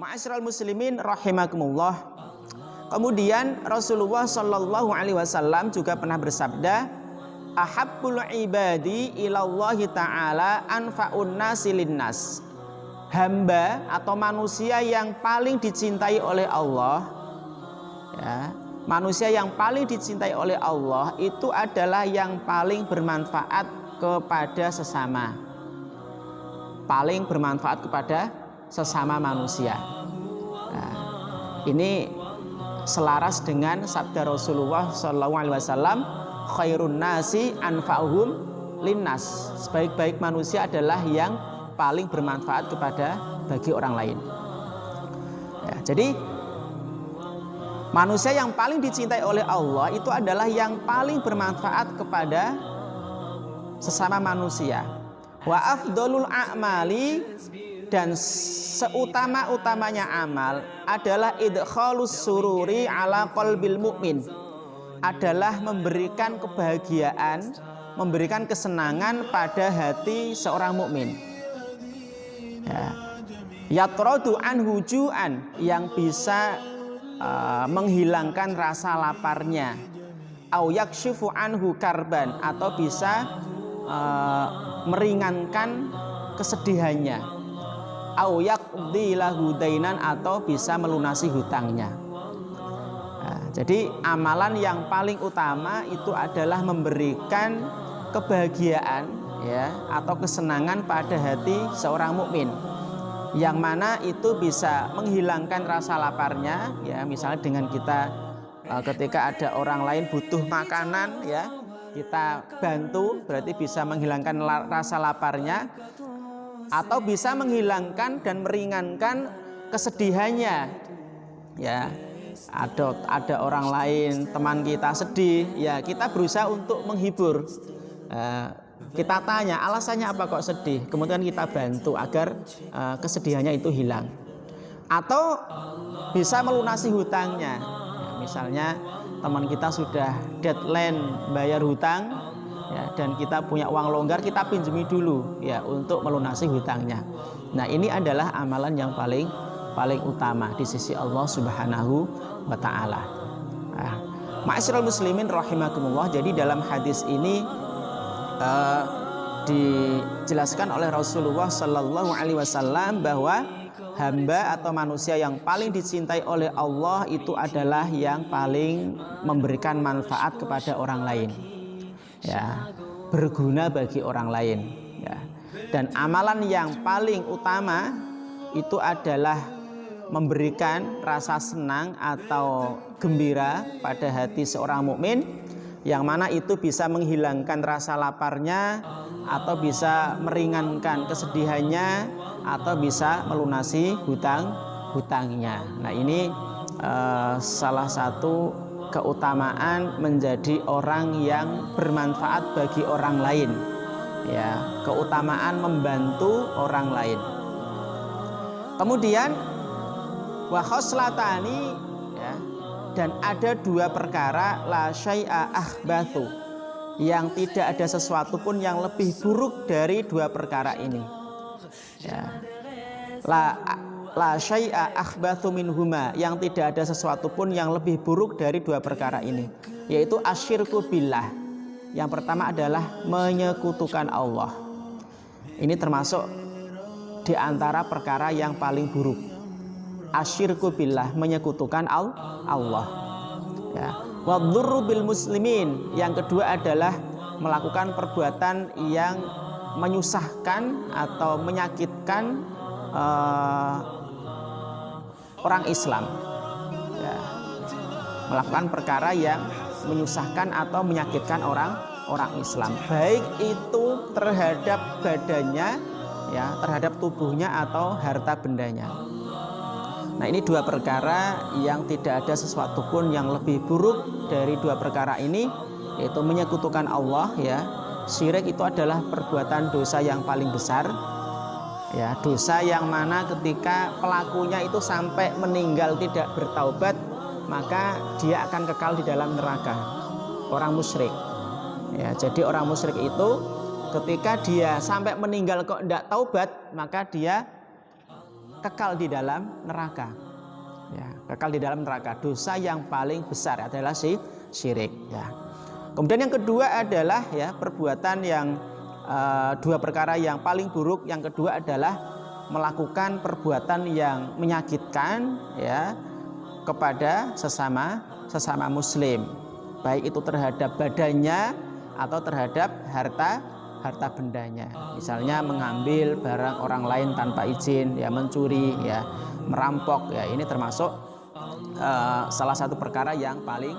Ma'asyiral muslimin rahimakumullah. Kemudian Rasulullah Shallallahu Alaihi Wasallam juga pernah bersabda, ahabbul ibadi ilallahi ta'ala anfa'un nasi linnas. Hamba atau manusia yang paling dicintai oleh Allah, ya, manusia yang paling dicintai oleh Allah itu adalah yang paling bermanfaat kepada sesama, paling bermanfaat kepada sesama manusia. Nah, ini selaras dengan sabda Rasulullah SAW, khairun nasi anfa'uhum linnas. Sebaik-baik manusia adalah yang paling bermanfaat bagi orang lain. Ya, jadi manusia yang paling dicintai oleh Allah itu adalah yang paling bermanfaat kepada sesama manusia. Wa afdolul a'mali, dan seutama-utamanya amal adalah idkhalus sururi ala qalbil mu'min, adalah memberikan kebahagiaan, memberikan kesenangan pada hati seorang mukmin. Ya. Yatradu anhu ju'an, yang bisa menghilangkan rasa laparnya. Au yakshifu anhu karban, atau bisa meringankan kesedihannya. Au yaqdi lahu dainan, atau bisa melunasi hutangnya. Nah, jadi amalan yang paling utama itu adalah memberikan kebahagiaan, ya, atau kesenangan pada hati seorang mukmin, yang mana itu bisa menghilangkan rasa laparnya, ya, misalnya dengan kita ketika ada orang lain butuh makanan, ya, kita bantu, berarti bisa menghilangkan rasa laparnya, atau bisa menghilangkan dan meringankan kesedihannya, ya. Ada orang lain, teman kita sedih, ya, kita berusaha untuk menghibur. Kita tanya alasannya apa kok sedih, kemudian kita bantu agar kesedihannya itu hilang. Atau bisa melunasi hutangnya, ya, misalnya teman kita sudah deadline bayar hutang, ya, dan kita punya uang longgar, kita pinjemi dulu, ya, untuk melunasi hutangnya. Nah, ini adalah amalan yang paling utama di sisi Allah Subhanahu wa Ta'ala. Nah, ma'asyiral muslimin rahimakumullah. Jadi dalam hadis ini dijelaskan oleh Rasulullah Sallallahu Alaihi Wasallam bahwa hamba atau manusia yang paling dicintai oleh Allah itu adalah yang paling memberikan manfaat kepada orang lain, ya, berguna bagi orang lain, ya. Dan amalan yang paling utama itu adalah memberikan rasa senang atau gembira pada hati seorang mukmin, yang mana itu bisa menghilangkan rasa laparnya, atau bisa meringankan kesedihannya, atau bisa melunasi hutangnya. Nah, ini salah satu keutamaan menjadi orang yang bermanfaat bagi orang lain, ya, keutamaan membantu orang lain. Kemudian wa khoslatani, ya, dan ada dua perkara la syai'a akhbathu, yang tidak ada sesuatu pun yang lebih buruk dari dua perkara ini, ya. La syai'a akhbathu minhuma, yang tidak ada sesuatu pun yang lebih buruk dari dua perkara ini, yaitu asyirku billah. Yang pertama adalah menyekutukan Allah. Ini termasuk di antara perkara yang paling buruk. Asyirku billah, menyekutukan Allah, ya. Wadhurru bil muslimin, yang kedua adalah melakukan perbuatan yang menyusahkan atau menyakitkan orang Islam, ya, melakukan perkara yang menyusahkan atau menyakitkan orang Islam, baik itu terhadap badannya, ya, terhadap tubuhnya atau harta bendanya. Nah, ini dua perkara yang tidak ada sesuatu pun yang lebih buruk dari dua perkara ini, yaitu menyekutukan Allah, ya. Syirik itu adalah perbuatan dosa yang paling besar, ya, dosa yang mana ketika pelakunya itu sampai meninggal tidak bertaubat, maka dia akan kekal di dalam neraka. Orang musyrik, ya. Jadi orang musyrik itu ketika dia sampai meninggal kok tidak taubat, maka dia kekal di dalam neraka. Ya, kekal di dalam neraka. Dosa yang paling besar adalah syirik. Ya. Kemudian yang kedua adalah ya perbuatan yang dua perkara yang paling buruk. Yang kedua adalah melakukan perbuatan yang menyakitkan ya kepada sesama muslim, baik itu terhadap badannya atau terhadap harta bendanya. Misalnya mengambil barang orang lain tanpa izin, ya mencuri, ya merampok, ya ini termasuk salah satu perkara yang paling